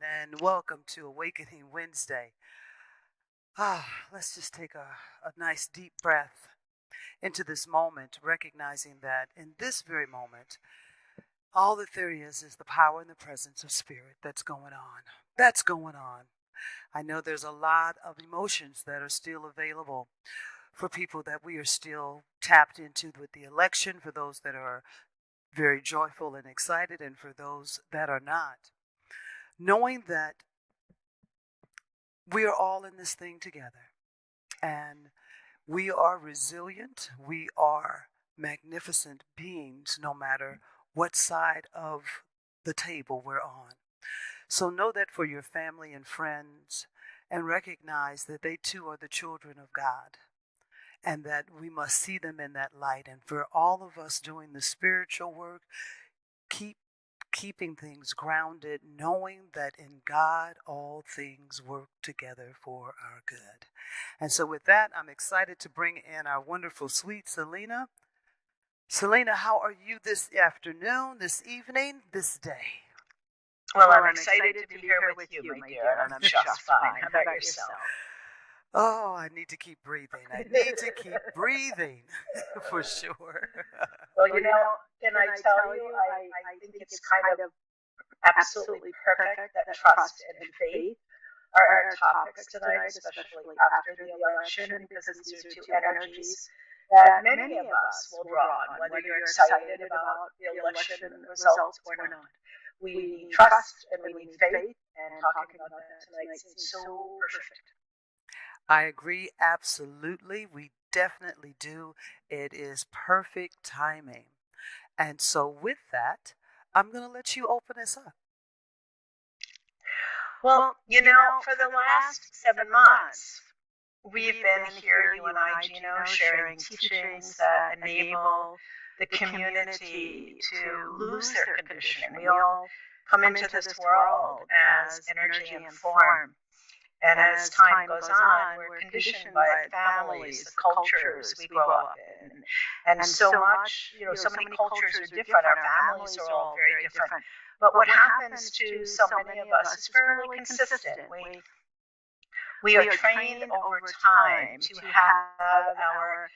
and welcome to Awakening Wednesday. Let's just take a nice deep breath into this moment, recognizing that in this very moment, all that there is the power and the presence of spirit that's going on. That's going on. I know there's a lot of emotions that are still available for people that we are still tapped into with the election, for those that are very joyful and excited, and for those that are not. Knowing that we are all in this thing together, and we are resilient, we are magnificent beings no matter what side of the table we're on. So know that for your family and friends, and recognize that they too are the children of God, and that we must see them in that light. And for all of us doing the spiritual work, keeping things grounded, knowing that in God all things work together for our good. And so with that, I'm excited to bring in our wonderful, sweet Selina. Selina, how are you this afternoon, this evening, this day? Well, I'm excited to be here with you, my dear, and I'm just fine. How about yourself? Oh, I need to keep breathing. I need to keep breathing, for sure. Well, can I tell you, I think it's kind of absolutely perfect that trust and faith are our topics tonight, especially after the election, because these are two energies that many of us will draw on, whether you're excited about the election results or not. We need trust and we need faith, and talking about that tonight seems so perfect. I agree, absolutely. We definitely do. It is perfect timing. And so with that, I'm going to let you open us up. Well, for the last 7 months, we've been here, you and I, Gino, sharing teachings that enable the community to lose their conditioning. We all come into this world as energy and form. And as time goes on, we're conditioned by the families, the cultures we grow up in. And so much, so many cultures are different. Our families are all very different. But what happens to so many of us is fairly consistent. We are trained over time to have our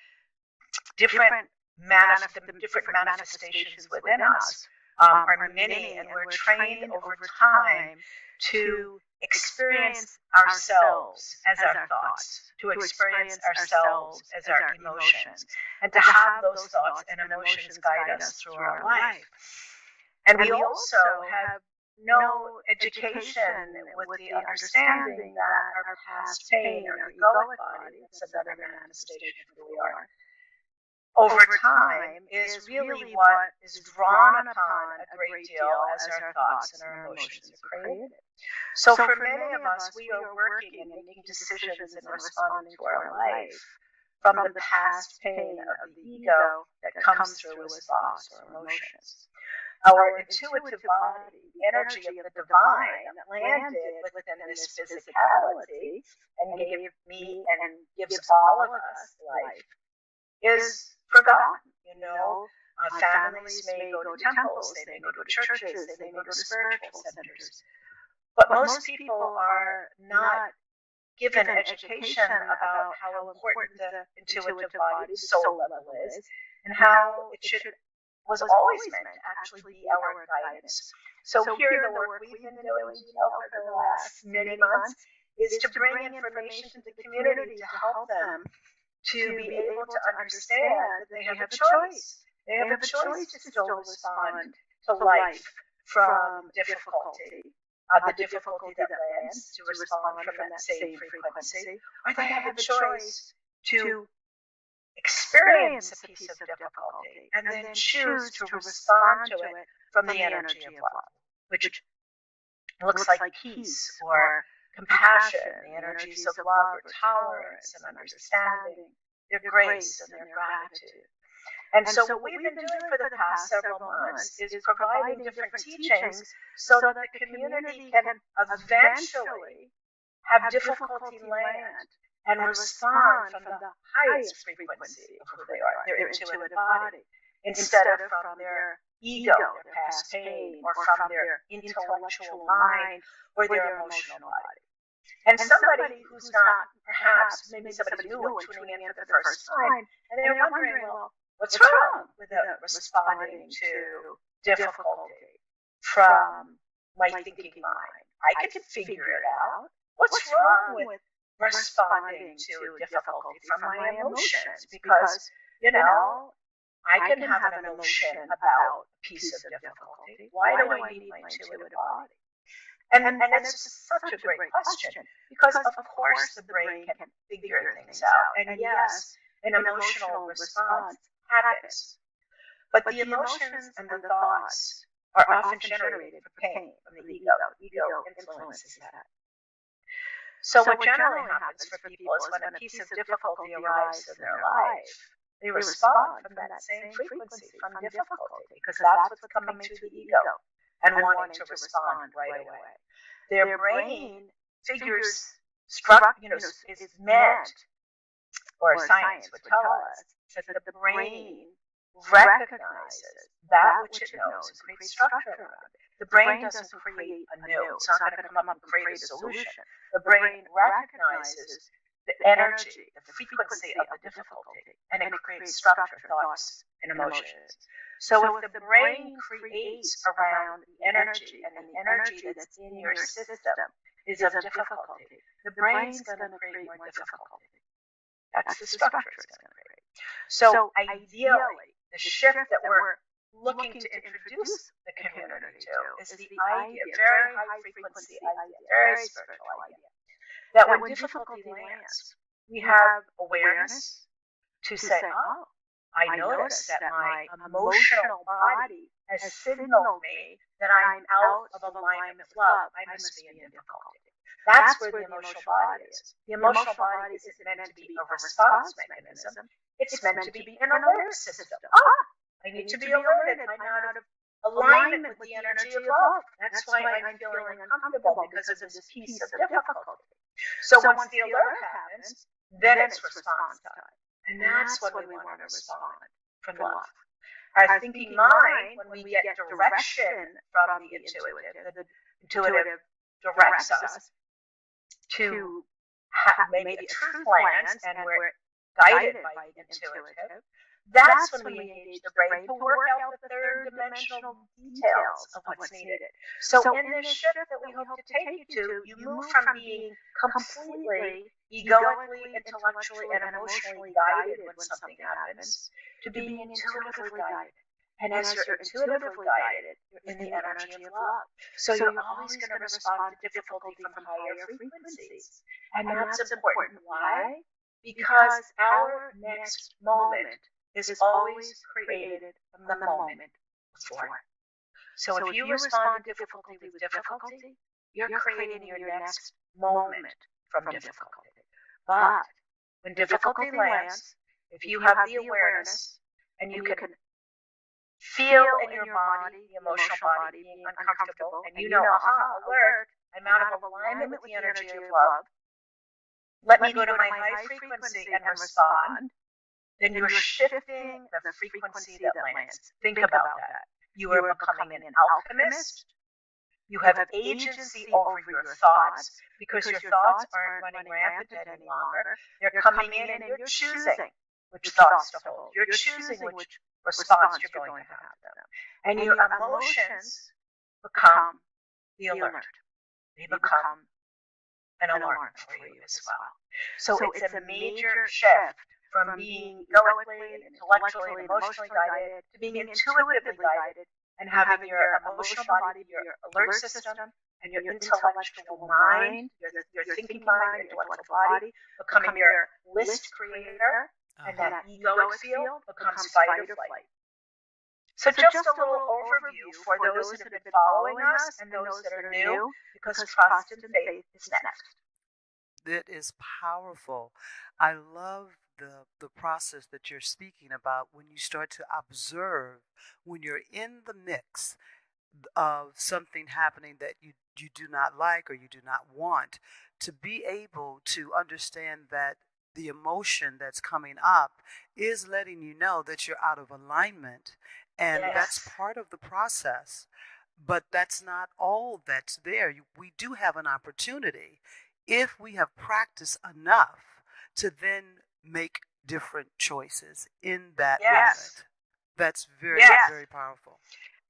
different manifestations within us are many, and we're trained over time to experience ourselves as our thoughts, to experience ourselves as our emotions, and to have those thoughts and emotions guide us through our life. And we also have no education with the understanding that our past pain or egoic body, that's another manifestation of who we are, over time is really what is drawn upon a great deal as our thoughts and our emotions are created. So for many of us, we are working and making decisions and responding to our life from the past pain of the ego that comes through as thoughts or emotions. Our intuitive body, the energy of the divine that landed within this physicality and gave me and gives all of us life, is forgotten. Families may go to temples, they may go to churches, they may go to spiritual centers. But most people are not given education about how important the intuitive body's soul level is and how it was always meant to actually be our guidance. So here, the work we've been doing, for the last many months is to bring information to the community to help them to be able to understand that they have a choice. They have a choice to still respond to life from difficulty, the difficulty that lands, to respond from that same frequency, or they have a choice to experience a piece of difficulty and then choose to respond to it from the energy of love, which looks like peace or compassion, the energies of love or tolerance and understanding, their grace and their gratitude. And so what we've been doing for the past several months is providing different teachings so that the community can eventually have difficulty land and respond from the highest frequency of who they are, their intuitive body, instead of from their ego, their past pain, or from their intellectual mind or their emotional body. And somebody who's not, perhaps, maybe somebody's new and tuning in for the first time, and they're wondering, well, what's wrong with responding to difficulty from my thinking mind? I can figure it out. What's wrong with responding to difficulty from my emotions? Because, I can have an emotion about a piece of difficulty. Why do I need my intuitive body? And it's just such a great question, because of course the brain can figure things out. And yes, an emotional response happens. But the emotions and the thoughts are often generated from pain, from the ego. The ego influences that. So what generally happens for people is when a piece of difficulty arises in their life, they respond from that same frequency, from difficulty, because that's what's coming to the ego and wanting to respond right away. Their brain figures, is meant, or science would tell us, that the brain recognizes that which it knows and creates structure around it. The brain doesn't create a new. It's not going to come up and create a solution. The brain recognizes the energy, the frequency of the difficulty, and it creates structure, thoughts, and emotions. So if the brain creates around the energy, and the energy that's in your system is of difficulty, the brain's going to create more difficulty. That's the structure it's going to create. So ideally, the shift that we're looking to introduce the community to is the idea, very high frequency idea, very spiritual idea, that when difficulty lands, we have awareness to say, oh, I notice that my emotional body has signaled me that I'm out of alignment with love. I must be in difficulty. That's where the emotional body is. The emotional body isn't meant to be a response mechanism. It's meant to be an alert system. I need to be alerted. I'm out of alignment with the energy of love. That's why I'm feeling uncomfortable, because of this piece of difficulty. So once the alert happens, then it's response time. And that's when we want to respond from love. Our thinking mind, when we get direction from the intuitive directs us to maybe a truth lands, and we're guided by the intuitive. That's when we engage the brain to work out the third dimensional details of what's needed. So in this shift that we hope to take you to, you move from being completely egoically, intellectually, and emotionally guided when something happens to being intuitively guided. And as you're intuitively guided, you're in the energy of love. So you're always going to respond to difficulty from higher frequencies. And that's important. Why? Because our next moment is always created from the moment before. So if you respond to difficulty with difficulty, you're creating your next moment from difficulty. But when difficulty lands, if you have the awareness and you can feel in your body, the emotional body, being uncomfortable, and alert, I'm out of alignment with the energy of love. Let me go to my high frequency and respond. Then you're shifting the frequency that lands. Think about that. You are becoming an alchemist. You have agency over your thoughts, because your thoughts aren't running rampant any longer. They're coming in, and you're choosing which thoughts to hold. You're choosing which response you're going to have to them. And your emotions become the alert. They become an alarm for you as well. So it's a major shift from being egoically and intellectually and emotionally guided to being intuitively guided, and having your emotional body, your alert system, and your intellectual mind, your thinking mind, your intellectual body, becoming your list creator, and that egoic field becomes fight or flight. So just a little overview for those that have been following us and those that are new, because trust and faith is next. It is powerful. I love the process that you're speaking about when you start to observe, when you're in the mix of something happening that you do not like or you do not want, to be able to understand that the emotion that's coming up is letting you know that you're out of alignment. And that's part of the process. But that's not all that's there. We do have an opportunity, if we have practiced enough, to then make different choices in that moment. That's very, very powerful.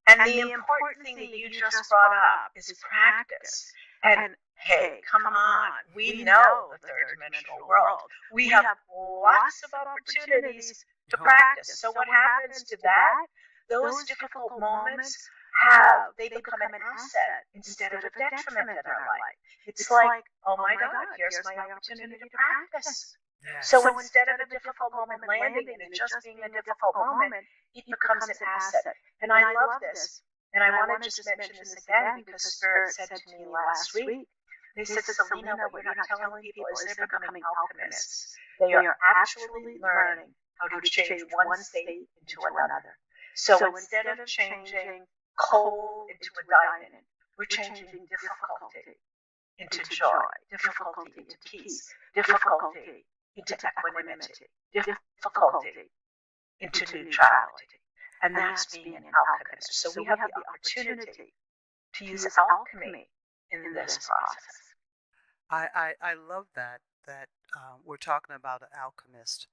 And the important thing that you just brought up is practice. And hey, come on, we know the third dimensional world. We have lots of opportunities to practice. So what happens to that? Those difficult moments they become an asset instead of a detriment in our life. It's like, oh my God, here's my opportunity to practice. Yes. So instead of a difficult moment landing and it just being a difficult moment, it becomes an asset. And I love this. And I want to just mention this again because Spirit said to me last week, they said, Selina, what you're not telling people is they're becoming alchemists. They are actually learning how to change one state into another. So instead of changing coal into a diamond, we're changing difficulty into joy, difficulty into peace, difficulty into equanimity, difficulty into neutrality. And that's being an alchemist. So we have the opportunity to use alchemy in this process. I love that we're talking about an alchemist.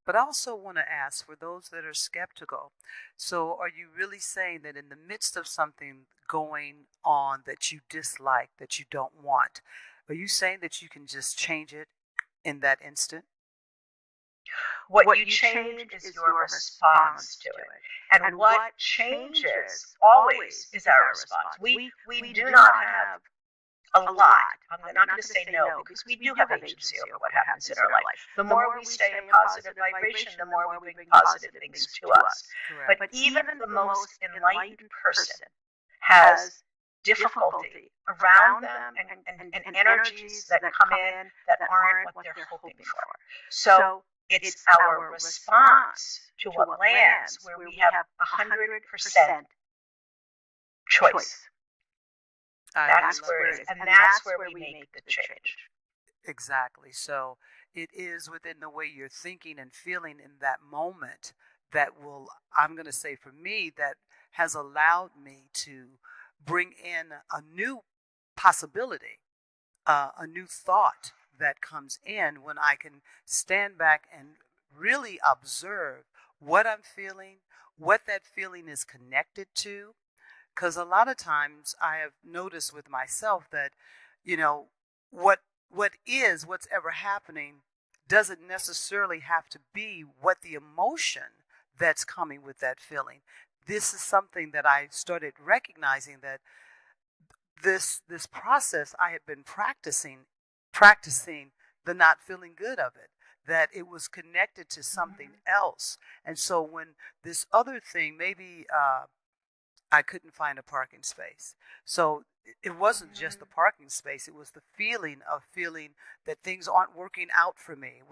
But I also want to ask, for those that are skeptical, so are you really saying that in the midst of something going on that you dislike, that you don't want, are you saying that you can just change it in that instant? What you change is your response to it. And what changes always is our response. We do not have a lot. I'm not going to say no, because we do have agency over what happens in our life. The more we stay in positive vibration, the more we bring positive things to us. Correct. But even the most enlightened person has difficulty around them and energies that come in that aren't what they're hoping for. So it's our response to what lands where we have 100% choice. That's where it is. And that's where we make the change. Exactly. So it is within the way you're thinking and feeling in that moment that will, I'm going to say for me, that has allowed me to bring in a new possibility, a new thought that comes in when I can stand back and really observe what I'm feeling, what that feeling is connected to. Because a lot of times I have noticed with myself that, what's ever happening doesn't necessarily have to be what the emotion that's coming with that feeling. This is something that I started recognizing, that this process I had been practicing the not feeling good of it, that it was connected to something else. And so when this other thing, maybe I couldn't find a parking space. So it wasn't just the parking space. It was the feeling that things aren't working out for me.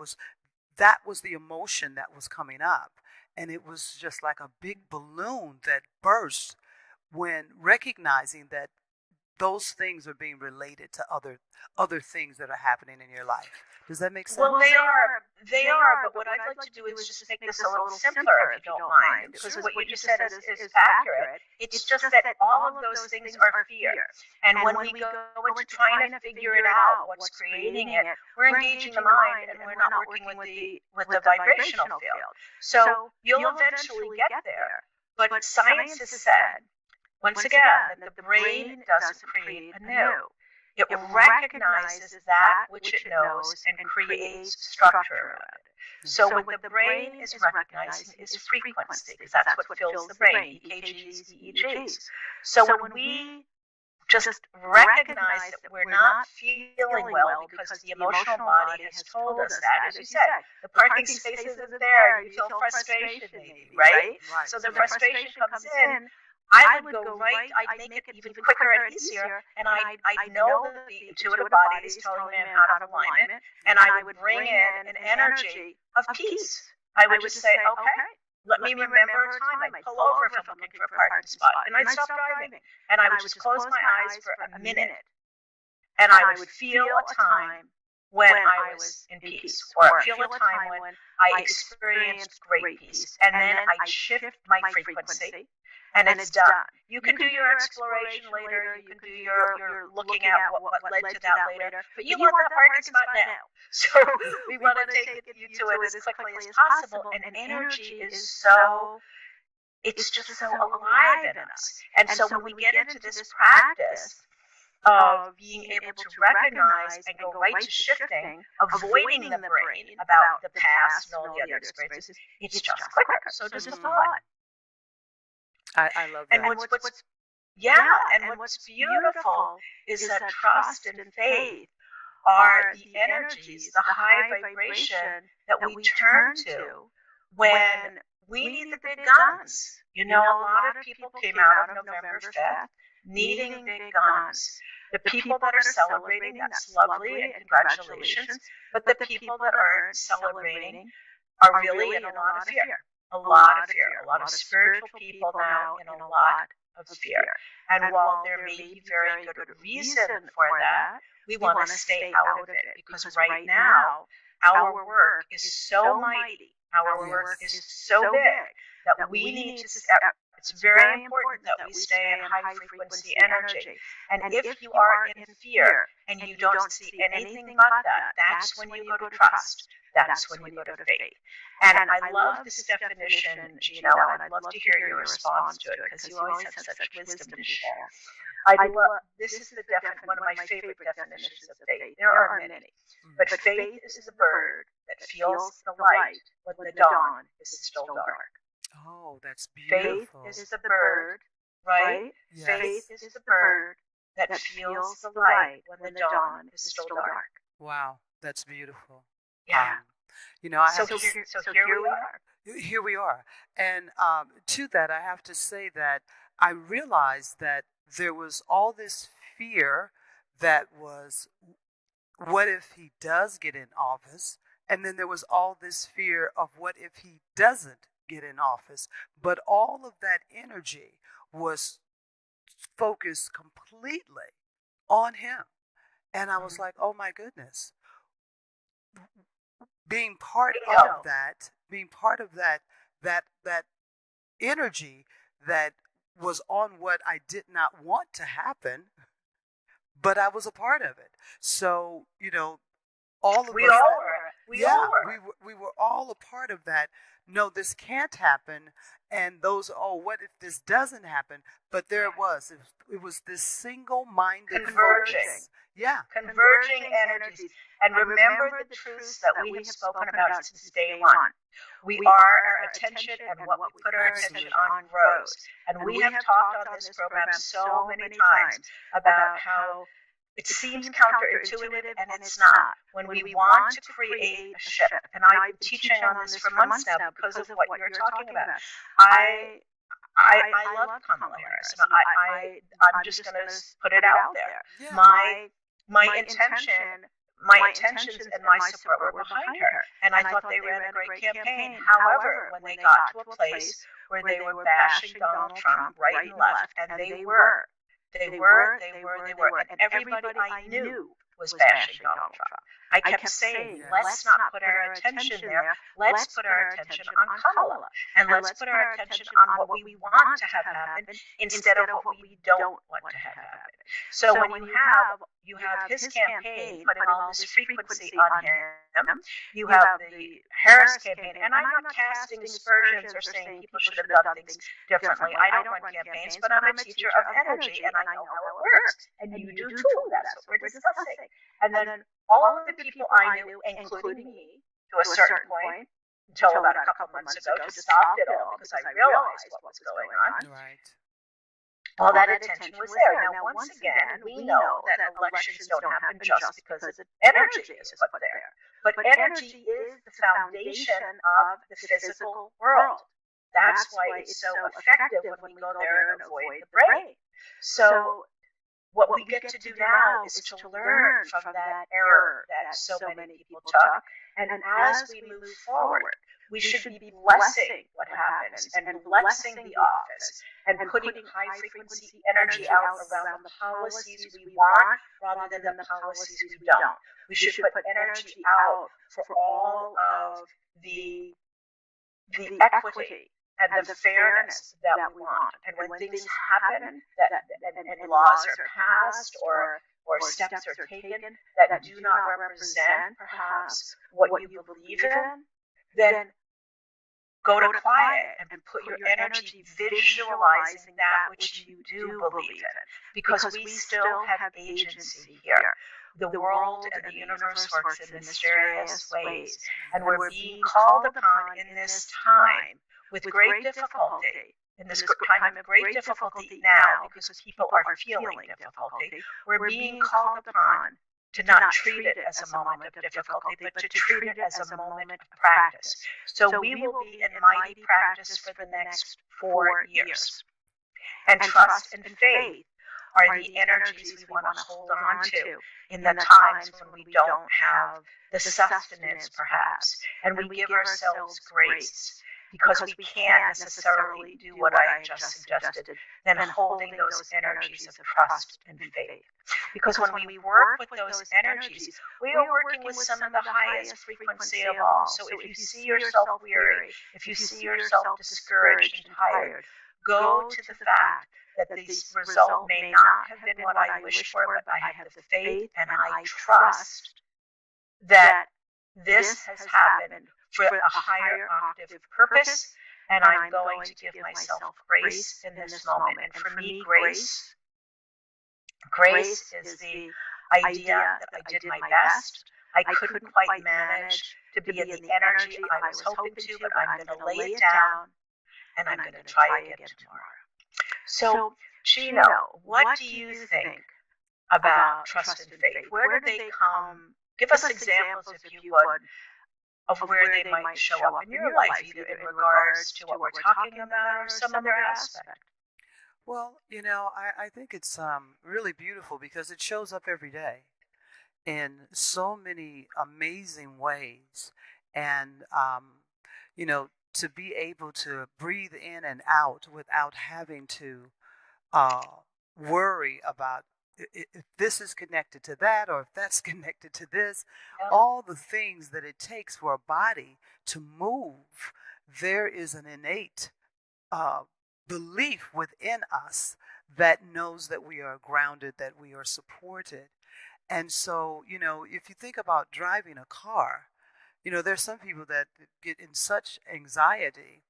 That was the emotion that was coming up. And it was just like a big balloon that burst when recognizing that those things are being related to other things that are happening in your life. Does that make sense? Well, they are, but what I'd like to do is just make this a little simpler, if you don't mind, because what you just said is accurate. It's just that all of those things are fear. And when we go into trying to figure it out, what's creating it, we're engaging the mind and we're not working with the vibrational field. So you'll eventually get there. But science has said, once again, that the brain doesn't create anew. It recognizes that which it knows and creates structure around it. So what the brain is recognizing is frequency, because that's what fills the brain, EKGs, EEGs. So when we just recognize that we're not feeling well because the emotional body has told us that, as you said, the parking space isn't there, you feel frustration maybe, right? So the frustration comes in. I would go right, I'd make it even quicker and easier, and I know that the intuitive body is telling me I'm out of alignment, and I would bring in an energy of peace. I would just say, okay, let me remember a time I'd pull over if I'm looking for a parking spot, and I'd stop driving, and I would just close my eyes for a minute, and I would feel a time when I was in peace, or feel a time when I experienced great peace. And then I'd shift my frequency, and it's done. You can do your exploration later, you can do your looking at what led to that later, but you want that parking spot now. So we want to take you to it as quickly as possible, and energy is so, it's just so alive in us. And so when we get into this practice of being able to recognize and go right to shifting, avoiding the brain about the past and all the other experiences, it's just quicker. So just a thought. I love that. And what's beautiful is that trust and faith are the energies, the high vibration that we turn to when we need the big guns. You know, a lot of people came out of November 5th needing big guns. The people that are celebrating, that's lovely, and congratulations. But the people that aren't celebrating are really in a lot of fear. A lot of fear. A lot of spiritual people now in a lot of fear. And while there may be very good reason for that, we want to stay out of it, because right now our work is so mighty, our work is so big, that we need to step. It's very important that we stay in high frequency energy. And if you are in fear and you don't see anything but that, that's when you go to trust. That's when you go to faith. And I love this definition, Gino, and I'd love to hear your response to it, because you always have such wisdom to share. This is one of my favorite definitions of faith. There are many, but faith is the bird that feels the light when the dawn is still dark. Oh, that's beautiful. Faith is the bird, right? Yes. Faith is the bird that feels the light when the dawn is still dark. Wow, that's beautiful. Yeah. You know, so here we are. Here we are. And to that, I have to say that I realized that there was all this fear that was, what if he does get in office? And then there was all this fear of what if he doesn't get in office. But all of that energy was focused completely on him. And I was like, oh my goodness. Being part of that energy that was on what I did not want to happen, but I was a part of it. So, you know, all of us, we were all a part of that. No, this can't happen. And those, oh, what if this doesn't happen? But there it was. It was this single-minded focus. Yeah. Converging energies. And remember the truths that we have spoken about since day one. We are our attention, and what we put our attention on grows. And we have talked on this program so many times about how it seems counterintuitive, and it's not. When we want to create a shift, and I've been teaching on this for months now because of what you're talking about. I love Kamala Harris, and I'm just going to put it out there. Yeah. My intentions and my support were behind her, and I thought they ran a great campaign. However, when they got to a place where they were bashing Donald Trump right and left, and they were. And everybody I knew was bashing Donald Trump. I kept saying, let's not put our attention there. Let's put our attention on Kamala. And let's put our attention on what we want to have happen instead of what we don't want to have happen. So when you have his campaign putting all this frequency on him, you have the Harris campaign, and I'm not casting aspersions or saying people should have done things differently. I don't run campaigns, but I'm a teacher of energy, and I know how it works. And you do too. That's what we're discussing. And then all of the people I knew, including me, to a certain point, until about a couple months ago, just stopped it all because I realized what was going on. Right. All that attention was there. Now, once again, we know that elections don't happen just because energy is put there. But energy is the foundation of the physical world. That's why it's so effective when we go there and avoid the brain. So what we get to do now is to learn from that error that so many people took. And as we move forward, We should be blessing what happens and blessing the office and putting high frequency energy out around the policies we want rather than the policies we don't. We should put energy out for all of the equity and the fairness that we want. And when things happen and laws are passed or steps are taken that do not represent perhaps what you believe in, then go to quiet and put your energy visualizing that which you do believe in, because we still have agency here. The world and the universe works in mysterious ways, and we're being called upon in this time with great difficulty, in this time of great difficulty now, because people are feeling difficulty. We're being called upon to not treat it as a moment of difficulty, but to treat it as a moment of practice. So we will be in mighty practice for the next 4 years. And trust and faith are the energies we want to hold on to in the times when we don't have the sustenance, perhaps, and we give ourselves grace, because we can't necessarily do what I just suggested, then holding those energies of trust and faith. Because when we work with those energies, we are working with some of the highest frequency of all. So if you see yourself weary, if you see yourself discouraged and tired, go to the fact that this result may not have been what I wished for, but I have the faith and I trust that this has happened for a higher octave purpose, and I'm going to give myself grace in this moment. And for me, grace is the idea that I did my best. I couldn't quite manage to be in the energy I was hoping to, but I'm going to lay it down, and I'm going to try again tomorrow. So, Chino, what do you think about trust and faith? Where do they come? Give us examples, if you would, of where they might show up in your life, either in regards to what we're talking about or some other aspect. Well, I think it's really beautiful because it shows up every day in so many amazing ways. And, to be able to breathe in and out without having to worry about if this is connected to that or if that's connected to this, all the things that it takes for a body to move, there is an innate belief within us that knows that we are grounded, that we are supported. And so, if you think about driving a car, there's some people that get in such anxiety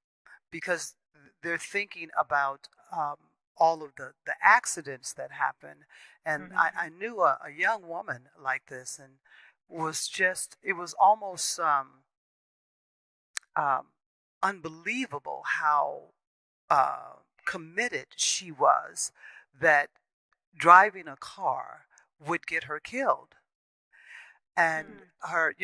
because they're thinking about all of the accidents that happen. And I knew a young woman like this, and it was almost unbelievable how committed she was that driving a car would get her killed. And her,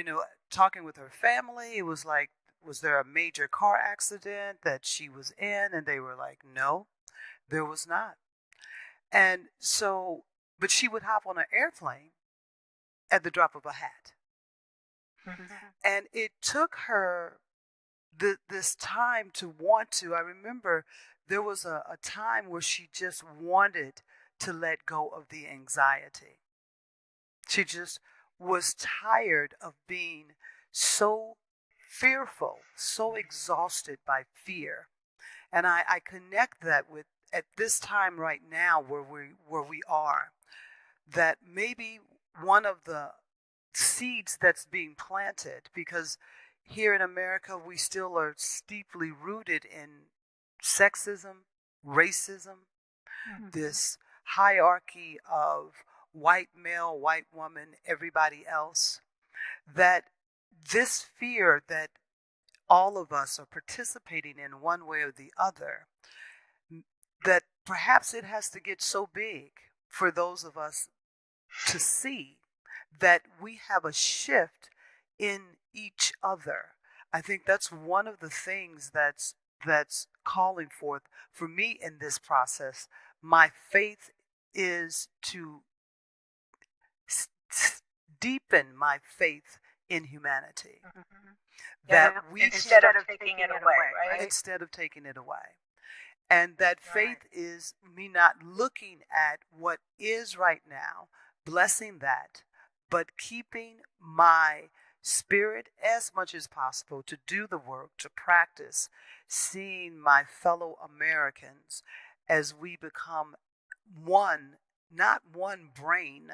talking with her family, it was like, was there a major car accident that she was in? And they were like, no, there was not. And so, but she would hop on an airplane at the drop of a hat. And it took her this time to want to. I remember there was a time where she just wanted to let go of the anxiety. She just was tired of being so fearful, so exhausted by fear. And I connect that with, at this time right now where we are, that maybe one of the seeds that's being planted, because here in America we still are steeply rooted in sexism, racism, this hierarchy of white male, white woman, everybody else, that this fear that all of us are participating in one way or the other, that perhaps it has to get so big for those of us to see that we have a shift in each other. I think that's one of the things that's calling forth for me in this process. My faith is to deepen my faith in humanity. Mm-hmm. That we instead of taking it away, right? Instead of taking it away. And that faith is me not looking at what is right now, blessing that, but keeping my spirit as much as possible to do the work, to practice, seeing my fellow Americans as we become one, not one brain,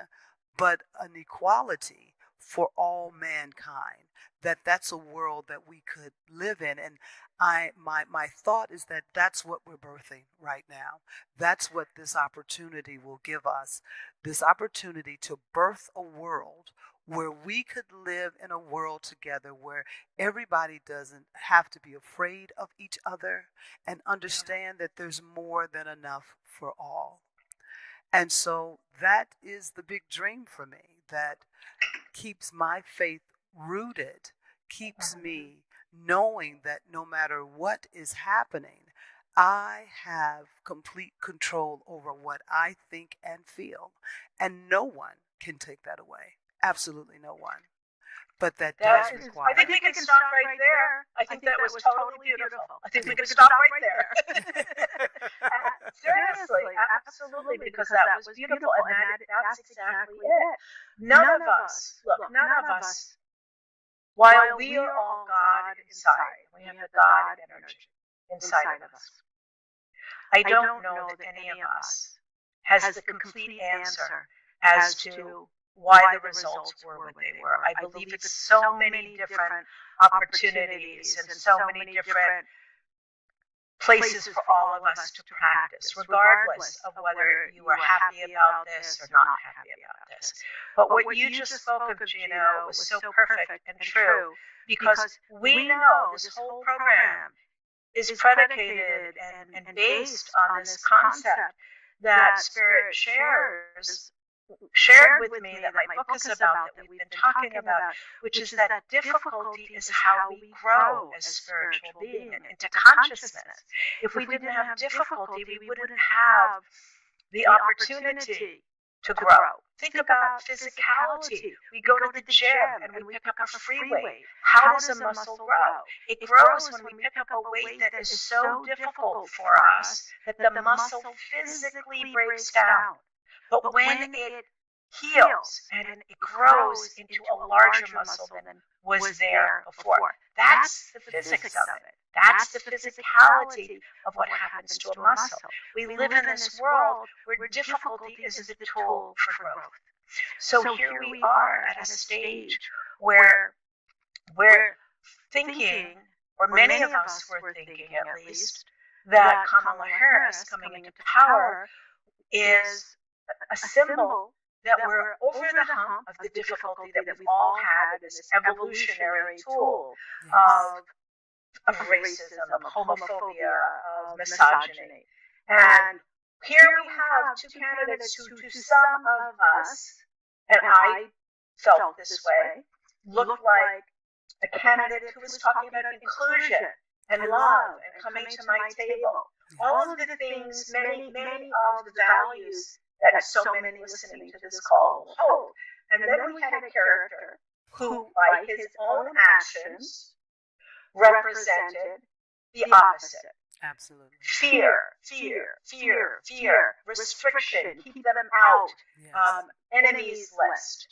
but an equality for all mankind. That's a world that we could live in. And my thought is that that's what we're birthing right now. That's what this opportunity will give us. This opportunity to birth a world where we could live in a world together where everybody doesn't have to be afraid of each other and understand that there's more than enough for all. And so that is the big dream for me that keeps my faith rooted, keeps me knowing that no matter what is happening, I have complete control over what I think and feel. And no one can take that away. Absolutely no one. But that does require. I think we can stop right there. I think that was totally beautiful. I think we can stop right there. Seriously, absolutely, because that was beautiful, and that's exactly it. None of us, while we are all God inside, we have the God energy inside of us. I don't know that any of us has the complete answer as to why the results were what they were. I believe it's so many different opportunities and so many different places for all of us to practice, regardless of whether you are happy about this or not happy about this. But what you just spoke of, Gino, was so perfect and true, because we know this whole program is predicated and based on this concept that Spirit shared with me, that my book is about, that we've been talking about, which is that difficulty is how we grow as spiritual beings into consciousness. If we didn't have difficulty, we wouldn't have the opportunity to grow. Think about physicality. We go to the gym and we pick up a free weight. How does a muscle grow? It grows when we pick up a weight that is so difficult for us that the muscle physically breaks down. But when it heals and it grows into a larger muscle than was there before, that's the physics of it. That's the physicality of what happens to a muscle. We live in this world where difficulty is the tool for growth. So here we are at a stage where we're thinking, or many of us were thinking at least, that Kamala Harris coming into power is a symbol that we're over the hump of the difficulty that we've all had, this evolutionary tool of racism, of homophobia, of misogyny. And here we have two candidates who, to some of us, and I felt this way, looked like a candidate who was talking about inclusion and love and coming to my table. All of the things, many of the values that so many listening to this call will hold. And then we had a character who, by his own actions, represented the opposite. Absolutely. Fear, restriction, keep them out, yes. Enemies list.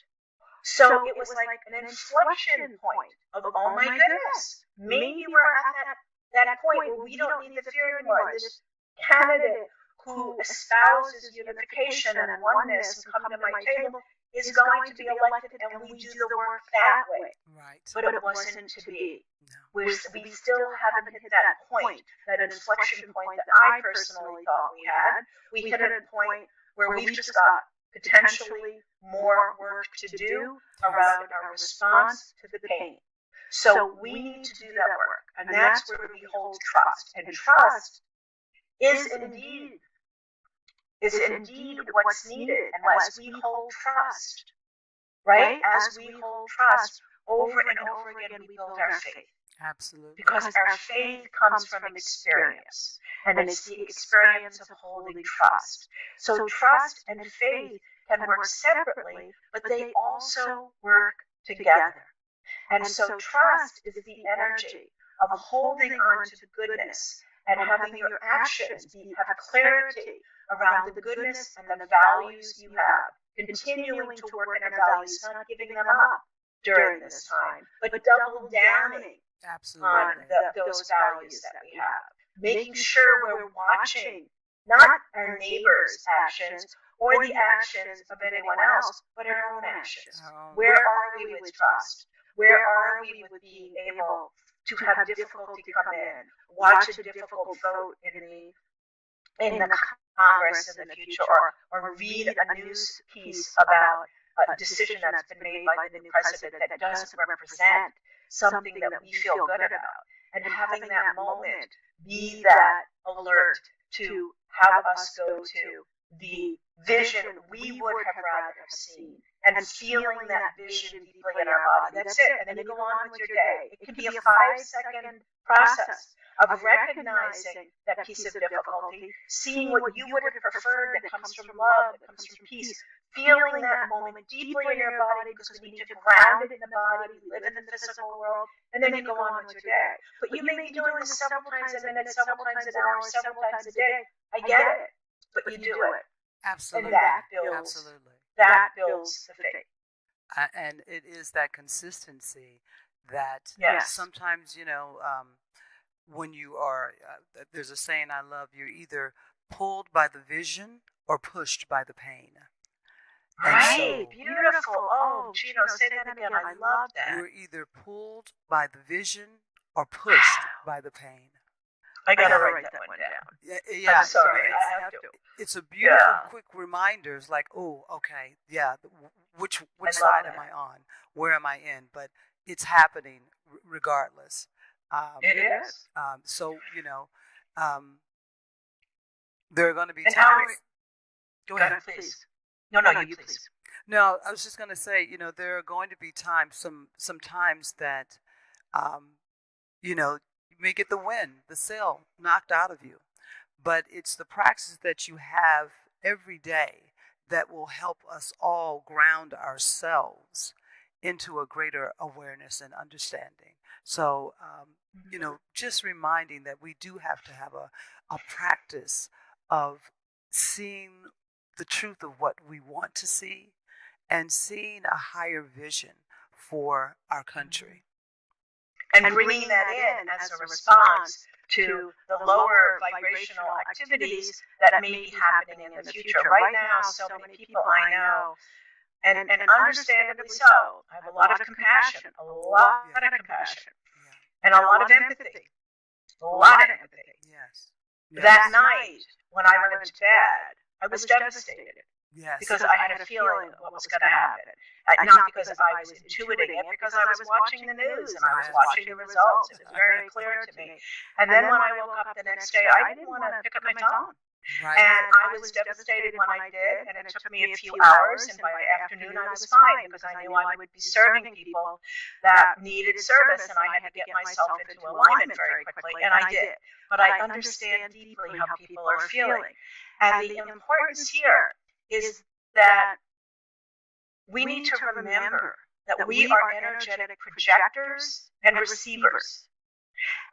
So it was like an inflection point of, oh my goodness, maybe we're at that point where we don't need the fear anymore. This candidate who espouses unification and oneness and come to my table is going to be elected, and we do the work that way. Right. But it wasn't to be. No. We still haven't hit that point, that inflection point that I personally thought we had. We hit a point where we've just got potentially more work to do around our response to the pain. So we need to do that work, and that's where we hold trust. And trust is indeed what's needed. And as we hold trust, right? As we hold trust over and over again, we build our faith. Absolutely. Because our faith comes from experience, and it's the experience of holding trust. So trust and faith can work separately, but they also work together. And so trust is the energy of holding on to goodness and having your actions have clarity around the goodness and the values you have, continuing to work on our values, not giving them up during this time, but double downing on those values that we have, making sure we're watching not our neighbors' actions or the actions of anyone else, but our own actions. Where are we with trust? Where are we with being able to have difficulty come in, watch a difficult vote in the Congress in the future, or read a news piece about a decision that's been made by the new president that doesn't represent something that we feel good about, and having that moment be that alert to have us go to the vision we would have rather have seen, and feeling that vision deeply in our body. That's it. And then you go on with your day. It can be a 5-second process of recognizing that piece of difficulty, seeing what you would have preferred that comes from love, that comes from peace, feeling that moment deeply in your body, because we need to ground it in the body. We live in the physical world, and then you go on with your day. But you may be doing this several times a minute, several times an hour, several times a day. I get it, but you do it. Absolutely. And that builds the faith. And it is that consistency that sometimes, when you are, there's a saying I love, you're either pulled by the vision or pushed by the pain. Right, so, beautiful. Oh, Gino, say that again. I love that. You're either pulled by the vision or pushed by the pain. I gotta write that one down. Yeah. I'm sorry, I have to. It's a beautiful, quick reminder. It's like, oh, okay, yeah. Which side am I on? Where am I in? But it's happening regardless. It is. So there are going to be times. Go ahead, please. No, you please. No, I was just going to say, there are going to be times, some times that, you may get the win, the sale knocked out of you. But it's the practice that you have every day that will help us all ground ourselves into a greater awareness and understanding. So, just reminding that we do have to have a practice of seeing the truth of what we want to see and seeing a higher vision for our country. And bringing that in as a response to the lower vibrational activities that may be happening in the future. Right now, so many people I know, and understandably so, I have a lot of compassion, and a lot of empathy. Yes. That night, when I went to bed, I was devastated. Yes. Because I had a feeling of what was going to happen. Not because I was intuiting it, because I was watching the news and I was watching the results. It was very clear to me. And then when I woke up the next day, I didn't want to pick up my phone. Right. And I was devastated when I did, and it took me a few hours, and by afternoon I was fine, because I knew I would be serving people that needed service, and I had to get myself into alignment very quickly, and I did. But I understand deeply how people are feeling. And the importance here is that we need to remember that we are energetic projectors and receivers.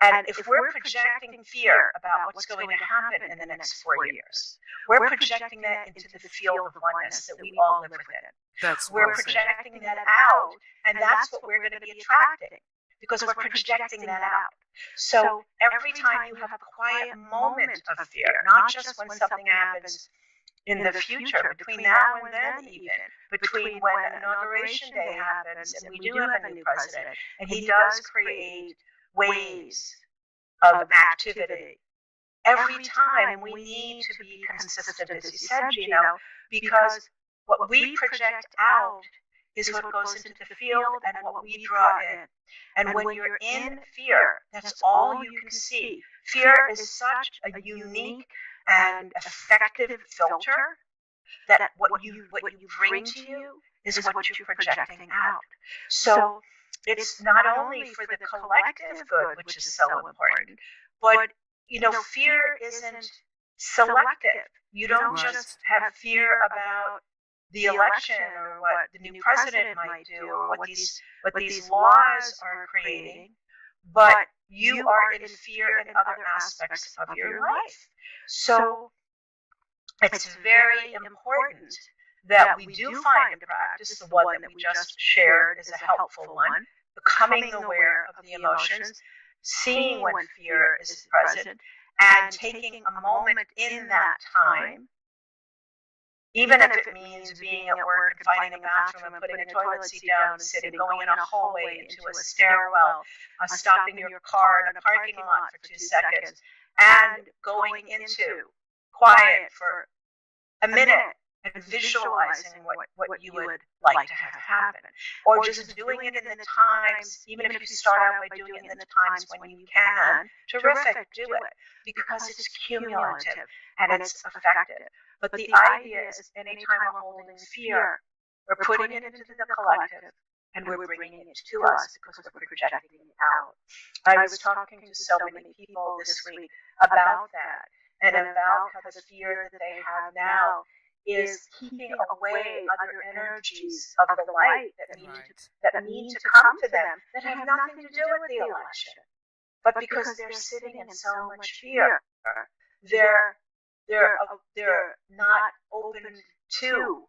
And if we're projecting fear about what's going to happen in the next 4 years, we're projecting that into the field of oneness that we all live within. We're projecting that out, and that's what we're going to be attracting, because we're projecting that out. So every time you have a quiet moment of fear, not just when something happens in the future, between now and then even, between when inauguration day happens and we do have a new president, and he does create waves of activity. Every time we need to be consistent, as you said, Gino, because what we project out is what goes into the field and what we draw in. And when you're in fear, that's all you can see. Fear is such a unique and effective filter that what you bring to you is what you're projecting out. So it's not only for the collective good, which is so important, but fear isn't selective. You don't just have fear about the election or what the new president might do or what these laws are creating, but you are in fear in other aspects of your life. So it's very important that we do find a practice, the one that we just shared is a helpful one, becoming aware of the emotions, seeing when fear is present, and taking a moment in that time, even if it means being at work and finding a bathroom and putting a toilet seat down and sitting, going in a hallway into a stairwell, stopping your car in a parking lot for 2 seconds, and going into quiet for a minute and visualizing what you would like to have happen. Or just doing it in the times, even if you start out by doing it in the times when you can, terrific, do it, because it's cumulative and it's effective. But the idea is anytime we're holding fear, we're putting it into the collective and we're bringing it to us because we're projecting it out. I was talking to so many people this week about that and about how the fear that they have now is keeping away other energies of the light that need to come to them that have nothing to do with the election. But because they're sitting in so much fear, they're not open to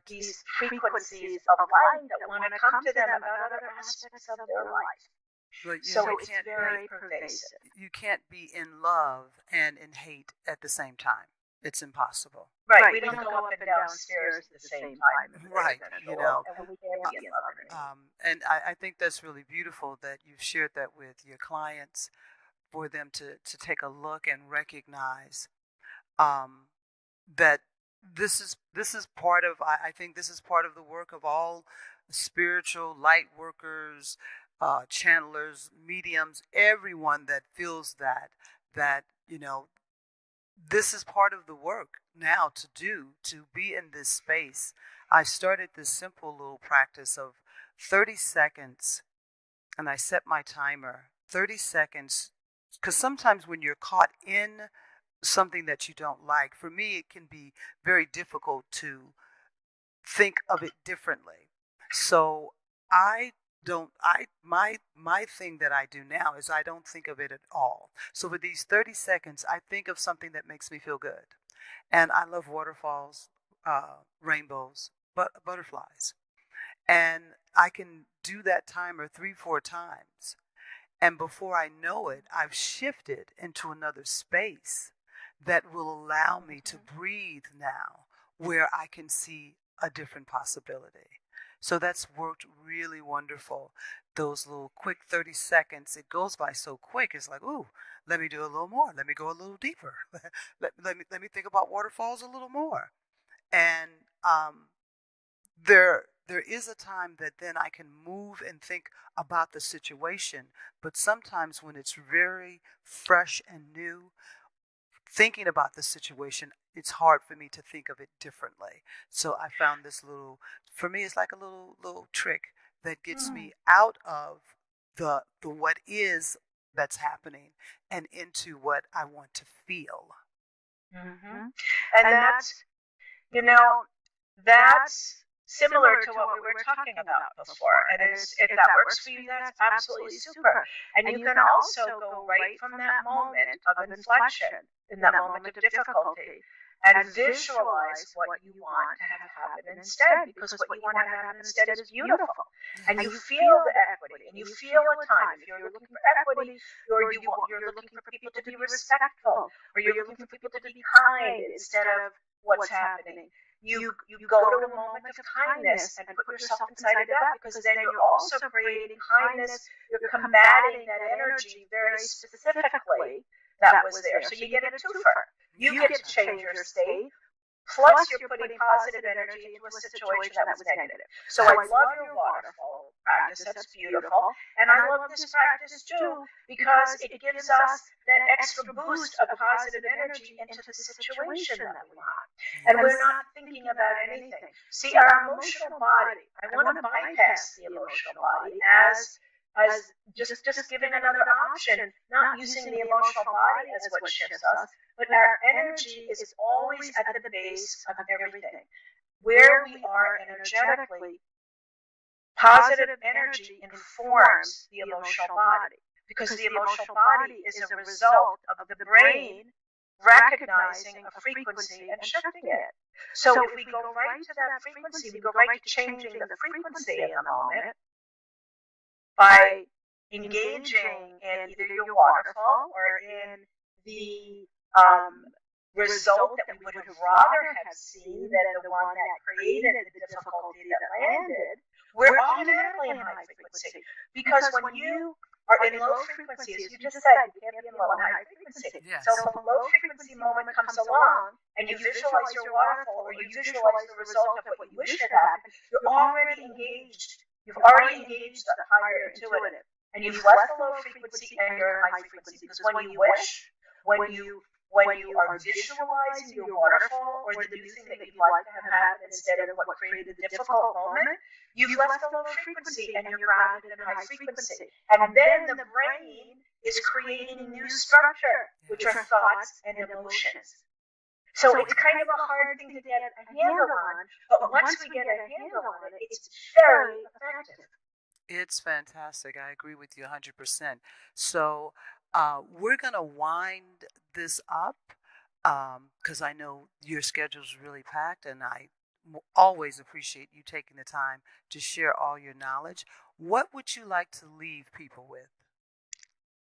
these frequencies of light that want to come to them about other aspects of their life. But, so it's very pervasive. You can't be in love and in hate at the same time. It's impossible. Right. We don't go up and down stairs at the same time. Right. You know. And we can't be in love. And I think that's really beautiful that you've shared that with your clients, for them to take a look and recognize that this is part of, I think this is part of the work of all spiritual light workers, channelers, mediums, everyone that feels that you know, this is part of the work now to be in this space. I started this simple little practice of 30 seconds, and I set my timer 30 seconds, because sometimes when you're caught in something that you don't like, for me it can be very difficult to think of it differently. So my thing that I do now is I don't think of it at all. So for these 30 seconds, I think of something that makes me feel good. And I love waterfalls, rainbows, butterflies. And I can do that timer 3-4 times. And before I know it, I've shifted into another space that will allow me to breathe now, where I can see a different possibility. So that's worked really wonderful. Those little quick 30 seconds, it goes by so quick. It's like, ooh, let me do a little more. Let me go a little deeper. let me think about waterfalls a little more. And there is a time that then I can move and think about the situation. But sometimes when it's very fresh and new, thinking about the situation, it's hard for me to think of it differently. So I found this little, for me, it's like a little trick that gets me out of the what is that's happening and into what I want to feel. Mm-hmm. And that's similar to what we were talking about before. And if that works for you, that's absolutely super. And you can also go right from that moment of inflection, in that moment of difficulty, and visualize what you want to have happen instead, because what you want to have happen instead is beautiful. And you feel the equity, and you feel the time. If you're looking for equity, you're looking for people to be respectful, or you're looking for people to be kind instead of what's happening. You go to a moment of kindness and put yourself inside of that, because then you're also creating kindness. You're combating that energy very specifically that was there. So you get a twofer. You get to change your state, plus you're putting positive energy into a situation that was negative. So I love your waterfall practice. That's beautiful. And I love this practice too, because it gives us that extra boost of positive energy into the situation that we want. And we're not thinking about anything. See, our emotional body, I want to bypass the emotional body as just giving another option, not using the emotional body as what shifts us, but our energy is always at the base of everything. where we are energetically, positive energy informs the emotional body, because the emotional body is a result of the brain recognizing a frequency and shifting it. So if we go right to that frequency, we go right to changing the frequency in the moment by engaging in either your waterfall or in the result that we would have rather have seen than the one that created the difficulty that landed. We're automatically in high frequency, because when you are in low frequency, as you just said, you can't be in low and high frequency. Yes. So if a low frequency moment comes along and you visualize your waterfall, or you visualize the result of what you wish had happened, you're already engaged. You've already engaged the higher intuitive, and you've left the low frequency and you're in high frequency. Because when you wish, when you are visualizing your waterfall or the new thing that you'd like to have happen instead of what created the difficult moment, you've left the low frequency and you're grounded in high frequency. And then the brain is creating a new structure, which are thoughts and emotions. So it's kind of a hard thing to get a handle on, but once we get a handle on it, it's very effective. It's fantastic. I agree with you 100%. So we're going to wind this up because I know your schedule is really packed, and I always appreciate you taking the time to share all your knowledge. What would you like to leave people with?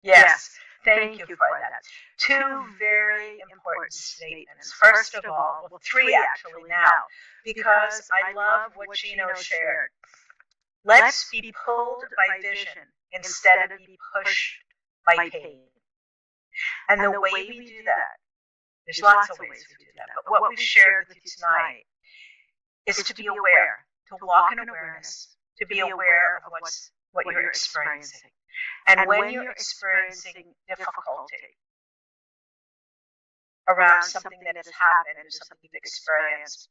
Yes, thank you for that. Two very important statements. First of all, well, three actually now, because I love what Gino shared. Let's be pulled by vision instead of be pushed by pain. And the way we do that, there's lots of ways we do that, but what we've shared with you tonight is to be aware, to walk in awareness, to be aware of what you're experiencing. And when you're experiencing difficulty around something that has happened or something you've experienced,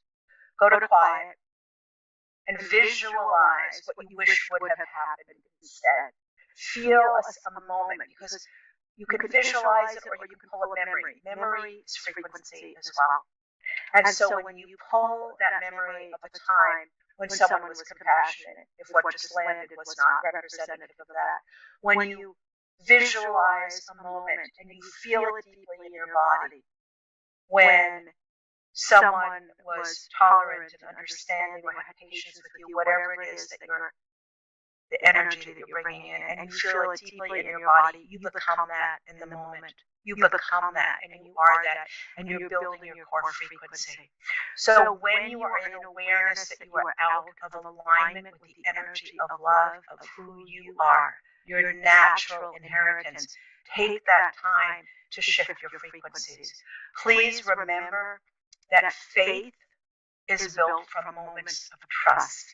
go to quiet and visualize what you wish would have happened instead. Feel a moment, because you can visualize it or you can pull a memory. Memory is frequency as well. And so when you pull that memory of a time when someone was compassionate, if what just landed was not representative of that, when you visualize a moment and you feel it deeply in your body, when someone was tolerant and understanding or had patience with you, whatever it is that the energy that you're bringing in, and you feel it deeply in your body, you become that in the moment. You become that, and you are that, and you're building your core frequency. So when you are in awareness that you are out of alignment with the energy of love, of who you are, your natural inheritance, take that time to shift your frequencies. Please remember that faith is built from moments of trust.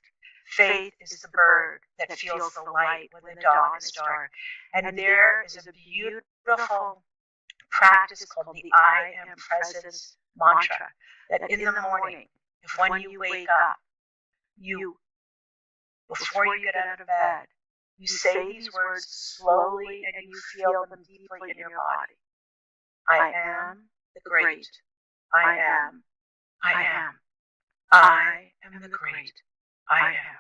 Faith is the bird that feels the light when the dawn is dark. And there is a beautiful practice called the I am presence mantra, that in the morning, if when you wake up, before you get out of bed, you say these words slowly and you feel them deeply in your body. I am the great. I am. I am. I am the great. I am.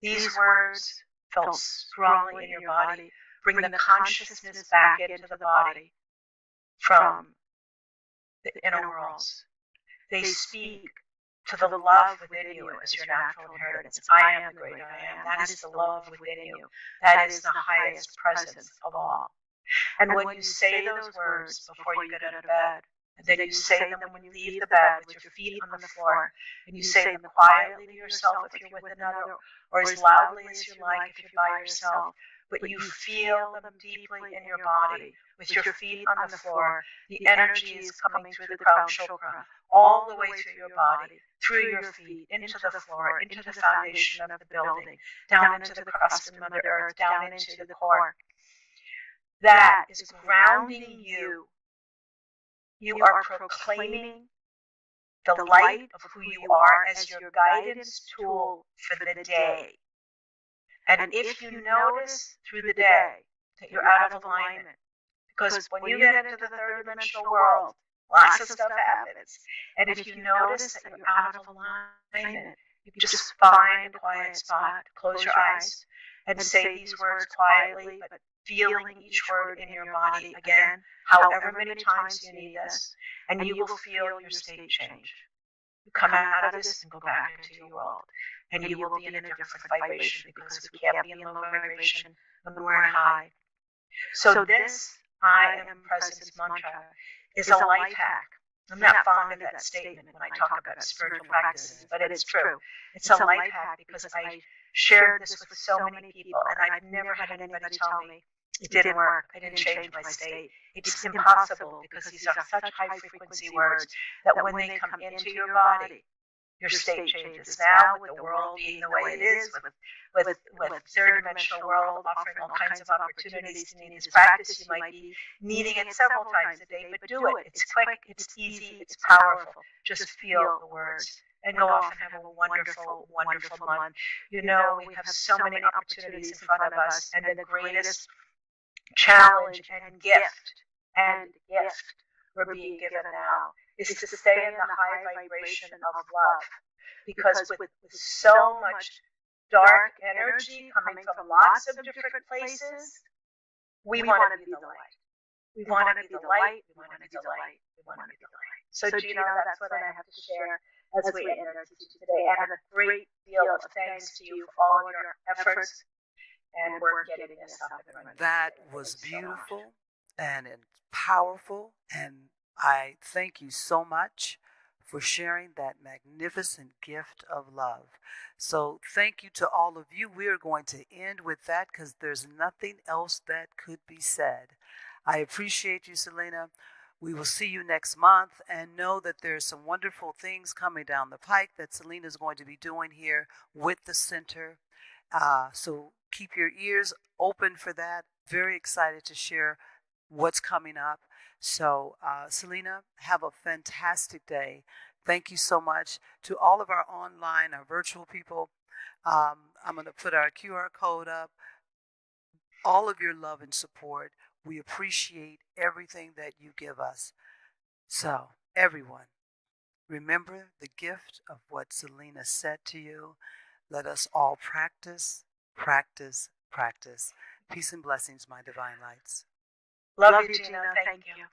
These words felt strongly in your body. Bring the consciousness back into the body from the inner worlds. They speak to the love within you as your natural inheritance. I am the great I am. That is the love within you. That is the highest presence of all. And when you say those words before you get out of bed, and then you say them when you leave the bed with your feet on the floor, and you say them quietly to yourself if you're with another, or as loudly as you like if you're by yourself, but you feel them deeply in your body with your feet on the floor. The energy is coming through the crown chakra, all the way through your body, through your feet, into the floor, into the foundation of the building, down into the crust of Mother Earth, down into the core. That is grounding you. You are proclaiming the light of who you are as your guidance tool for the day. And if you notice through the day that you're out of alignment, because when you get into the third dimensional world, lots of stuff happens. And if you notice that you're out of alignment, you just find a quiet spot, close your eyes, and say these words quietly, but feeling each word in your body again, however many times you need this, and you will feel your state change. You come out of this and go back into your world, and you will be in a different vibration, because we can't be in low vibration when we're in high. So this I am presence mantra is a life hack. I'm not fond of that statement when I talk about spiritual practices, but it's true. It's a life hack because I shared this with so many people, and I've never had anybody tell me it didn't work, I didn't change my state. It's impossible, because these are such high frequency words that when they come into your body, your state changes. Now, with the world being the way it is, with third dimensional world offering all kinds of opportunities to need this practice, you might be needing it several times a day, but do it. It's quick, it's easy, it's powerful. Just feel the words and go off and have a wonderful, wonderful month. You know, we have so many opportunities in front of us, and the greatest challenge and gift we're being given now is to stay in the high vibration of love, because with so much dark energy coming from lots of different places, we want to be the light. We want to be the light. We want to be the light. We want to be the light. So Gina, that's what I have to share as we end our teaching today. And a great deal of thanks to you for all of your efforts and work getting this up and running. That was beautiful and powerful, and I thank you so much for sharing that magnificent gift of love. So thank you to all of you. We are going to end with that because there's nothing else that could be said. I appreciate you, Selina. We will see you next month, and know that there's some wonderful things coming down the pike that Selina is going to be doing here with the center. So keep your ears open for that. Very excited to share what's coming up. So, Selina, have a fantastic day. Thank you so much to all of our online, our virtual people. I'm going to put our QR code up. All of your love and support. We appreciate everything that you give us. So, everyone, remember the gift of what Selina said to you. Let us all practice, practice, practice. Peace and blessings, my divine lights. Love you, Gina. Thank you.